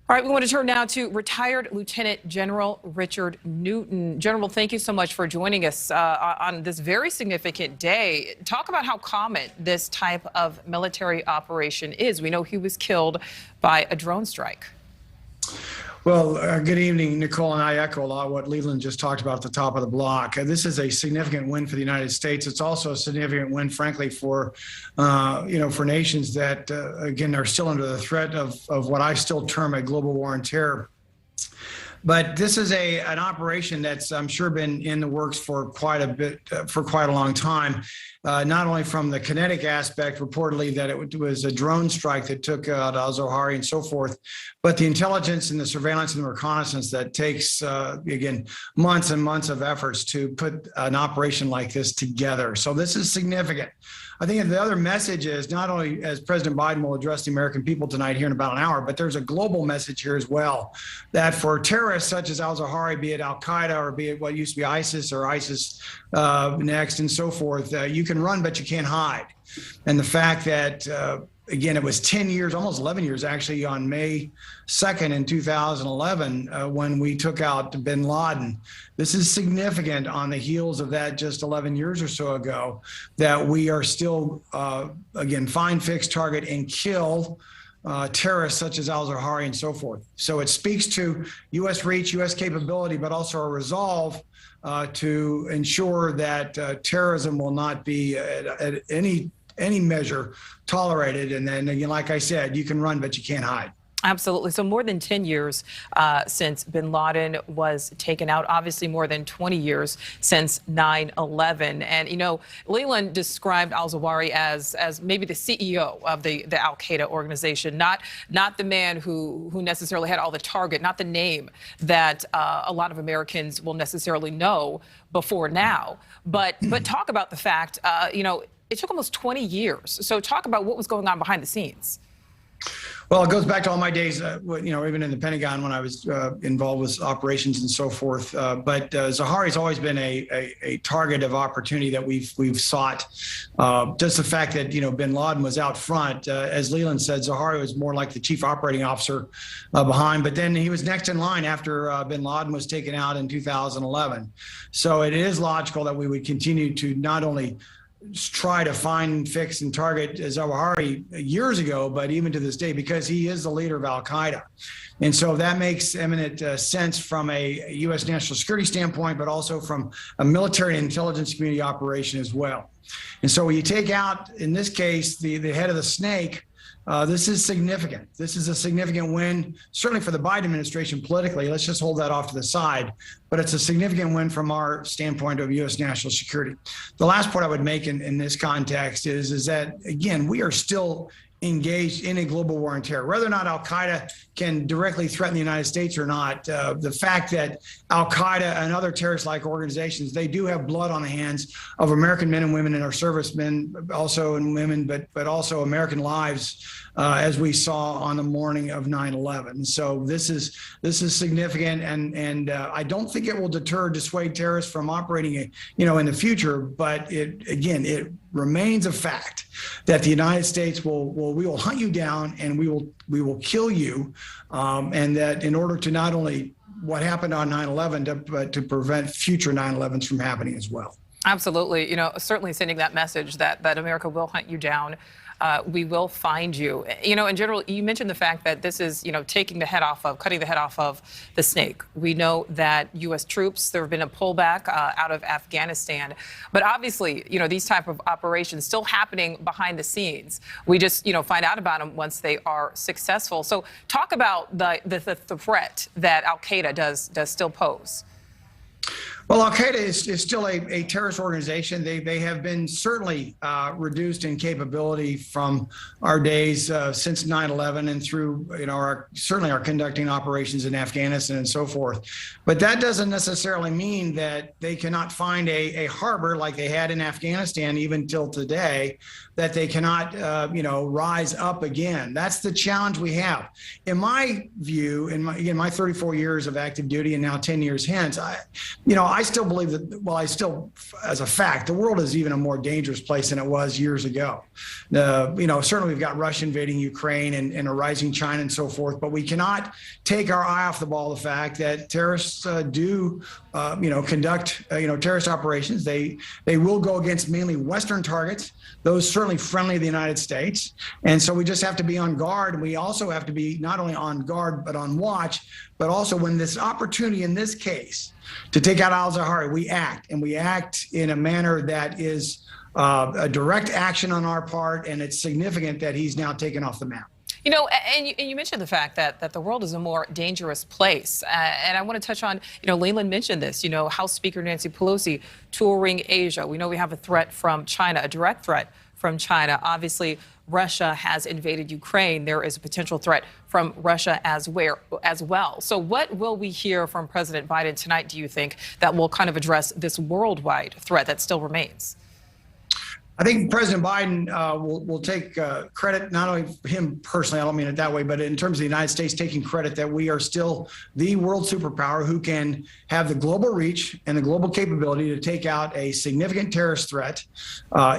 All right, we want to turn now to retired Lieutenant General Richard Newton. General, thank you so much for joining us on this very significant day. Talk about how common this type of military operation is. We know he was killed by a drone strike. Well, good evening, Nichole, and I echo a lot of what Leland just talked about at the top of the block. This is a significant win for the United States. It's also a significant win, frankly, for for nations that, again, are still under the threat of what I still term a global war on terror. But this is an operation that's, I'm sure, been in the works for quite a long time. Not only from the kinetic aspect, reportedly that it was a drone strike that took out Al-Zawahiri and so forth, but the intelligence and the surveillance and the reconnaissance that takes, again, months and months of efforts to put an operation like this together. So this is significant. I think the other message is not only as President Biden will address the American people tonight here in about an hour, but there's a global message here as well, that for terrorists such as Al-Zawahiri, be it Al-Qaeda or be it what used to be ISIS or ISIS next and so forth, you can run, but you can't hide. And the fact that, again, it was 10 years, almost 11 years actually, on May 2nd in 2011 when we took out bin Laden. This is significant on the heels of that just 11 years or so ago, that we are still, again, find, fix, target, and kill terrorists such as Al-Zawahiri and so forth. So it speaks to U.S. reach, U.S. capability, but also a resolve to ensure that terrorism will not be at any measure tolerated. And then again, like I said, you can run, but you can't hide. Absolutely. So more than 10 years since bin Laden was taken out, obviously more than 20 years since 9/11. And, you know, Leland described Al-Zawahiri as maybe the CEO of the Al-Qaeda organization, not the man who necessarily had all the target, not the name that a lot of Americans will necessarily know before now. But talk about the fact, you know, it took almost 20 years. So talk about what was going on behind the scenes. Well, it goes back to all my days, even in the Pentagon when I was involved with operations and so forth. But Zawahiri's always been a target of opportunity that we've sought. Just the fact that, bin Laden was out front, as Leland said, Zawahiri was more like the chief operating officer behind. But then he was next in line after bin Laden was taken out in 2011. So it is logical that we would continue to not only try to find, fix, and target Zawahiri years ago, but even to this day, because he is the leader of Al-Qaeda. And so that makes eminent sense from a U.S. national security standpoint, but also from a military and intelligence community operation as well. And so when you take out, in this case, the head of the snake, this is significant. This is a significant win, certainly for the Biden administration politically. Let's just hold that off to the side. But it's a significant win from our standpoint of U.S. national security. The last point I would make in this context is that, again, we are still engaged in a global war on terror. Whether or not Al-Qaeda can directly threaten the United States or not, the fact that Al-Qaeda and other terrorist-like organizations, they do have blood on the hands of American men and women and our servicemen, also and women, but also American lives, as we saw on the morning of 9/11. So this is significant, and I don't think it will dissuade terrorists from operating, in the future. But it remains a fact that the United States we will hunt you down and we will kill you, and that in order to not only what happened on 9/11, but to prevent future 9/11s from happening as well. Absolutely. Certainly sending that message that America will hunt you down. We will find you. In general, you mentioned the fact that this is, cutting the head off of the snake. We know that U.S. troops, there have been a pullback out of Afghanistan. But obviously, these type of operations still happening behind the scenes. We just, find out about them once they are successful. So talk about the threat that Al-Qaeda does still pose. Well, Al-Qaeda is still a terrorist organization. They have been certainly reduced in capability from our days since 9/11 and through, certainly our conducting operations in Afghanistan and so forth. But that doesn't necessarily mean that they cannot find a harbor like they had in Afghanistan even till today, that they cannot, rise up again. That's the challenge we have. In my view, in my 34 years of active duty and now 10 years hence, I still believe that, well, as a fact, the world is even a more dangerous place than it was years ago. Certainly we've got Russia invading Ukraine and a rising China and so forth, but we cannot take our eye off the ball of the fact that terrorists do conduct, terrorist operations. They will go against mainly Western targets, those certainly friendly to the United States. And so we just have to be on guard. We also have to be not only on guard, but on watch, but also when this opportunity in this case to take out Al-Zawahiri, we act, and we act in a manner that is a direct action on our part, and it's significant that he's now taken off the map. And you mentioned the fact that the world is a more dangerous place. And I want to touch on, Leland mentioned this, House Speaker Nancy Pelosi touring Asia. We know we have a threat from China, a direct threat from China. Obviously, Russia has invaded Ukraine. There is a potential threat from Russia as well. So what will we hear from President Biden tonight, do you think, that will kind of address this worldwide threat that still remains? I think President Biden will take credit, not only him personally, I don't mean it that way, but in terms of the United States taking credit that we are still the world superpower who can have the global reach and the global capability to take out a significant terrorist threat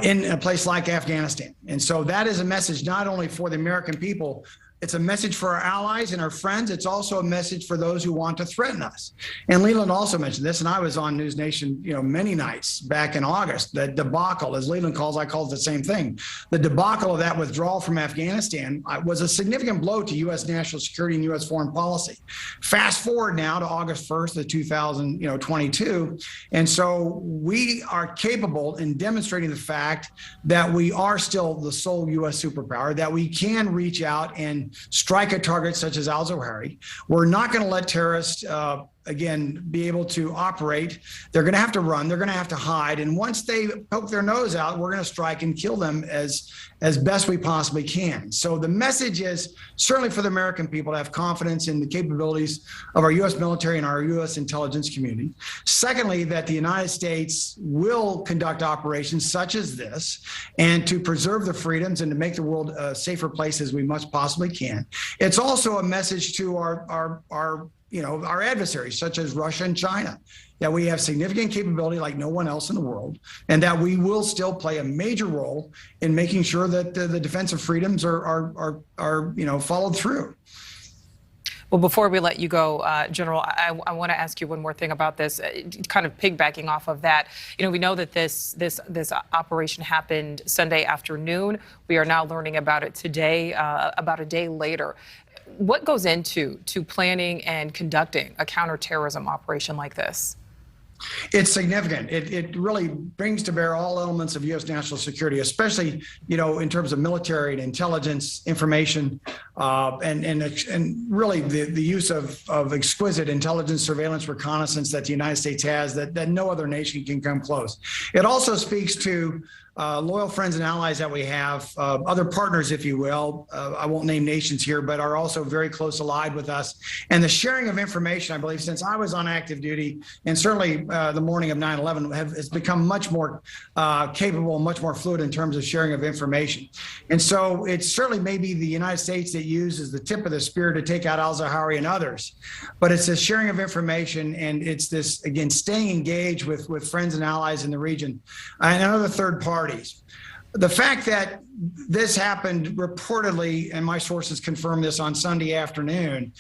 in a place like Afghanistan. And so that is a message not only for the American people, it's a message for our allies and our friends. It's also a message for those who want to threaten us. And Leland also mentioned this, and I was on NewsNation, many nights back in August. The debacle, as Leland calls, I call it the same thing. The debacle of that withdrawal from Afghanistan was a significant blow to U.S. national security and U.S. foreign policy. Fast forward now to August 1st of 2022, and so we are capable in demonstrating the fact that we are still the sole U.S. superpower, that we can reach out and strike a target such as Al-Zawahiri. We're not going to let terrorists, again, be able to operate. They're going to have to run. They're going to have to hide. And once they poke their nose out, we're going to strike and kill them as best we possibly can. So the message is certainly for the American people to have confidence in the capabilities of our U.S. military and our U.S. intelligence community. Secondly, that the United States will conduct operations such as this and to preserve the freedoms and to make the world a safer place as we much possibly can. It's also a message to our adversaries, such as Russia and China, that we have significant capability like no one else in the world, and that we will still play a major role in making sure that the defense of freedoms are followed through. Well, before we let you go, General, I want to ask you one more thing about this, kind of piggybacking off of that. We know that this operation happened Sunday afternoon. We are now learning about it today, about a day later. What goes into planning and conducting a counterterrorism operation like this? It's significant. It really brings to bear all elements of U.S. national security, especially, in terms of military and intelligence information, and really the use of exquisite intelligence, surveillance, reconnaissance that the United States has that no other nation can come close. It also speaks to loyal friends and allies that we have, other partners, if you will. I won't name nations here, but are also very close allied with us. And the sharing of information, I believe, since I was on active duty, and certainly the morning of 9/11, has become much more capable, much more fluid in terms of sharing of information. And so it's certainly maybe the United States that uses the tip of the spear to take out Al-Zawahiri and others. But it's this sharing of information, and it's this, again, staying engaged with friends and allies in the region and other third parties. The fact that this happened reportedly, and my sources confirmed this on Sunday afternoon,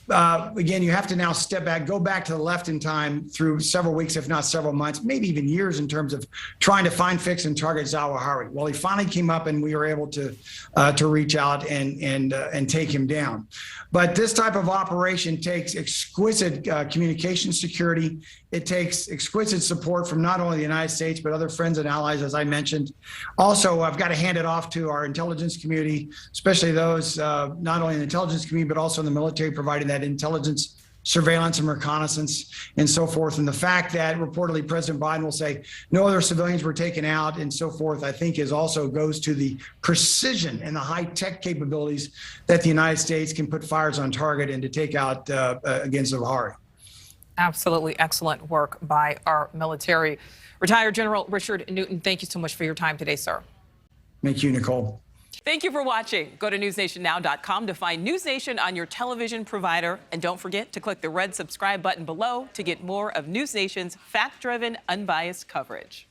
again, you have to now step back, go back to the left in time through several weeks, if not several months, maybe even years, in terms of trying to find, fix, and target Zawahiri. Well, he finally came up, and we were able to reach out and take him down. But this type of operation takes exquisite communication security. It takes exquisite support from not only the United States, but other friends and allies, as I mentioned. Also, I've got to hand it off to our intelligence community, especially those not only in the intelligence community, but also in the military, providing that intelligence, surveillance, and reconnaissance, and so forth. And the fact that reportedly President Biden will say no other civilians were taken out and so forth, I think also goes to the precision and the high-tech capabilities that the United States can put fires on target and to take out against Zawahiri. Absolutely excellent work by our military. Retired General Richard Newton, thank you so much for your time today, sir. Thank you, Nichole. Thank you for watching. Go to newsnationnow.com to find NewsNation on your television provider. And don't forget to click the red subscribe button below to get more of NewsNation's fact-driven, unbiased coverage.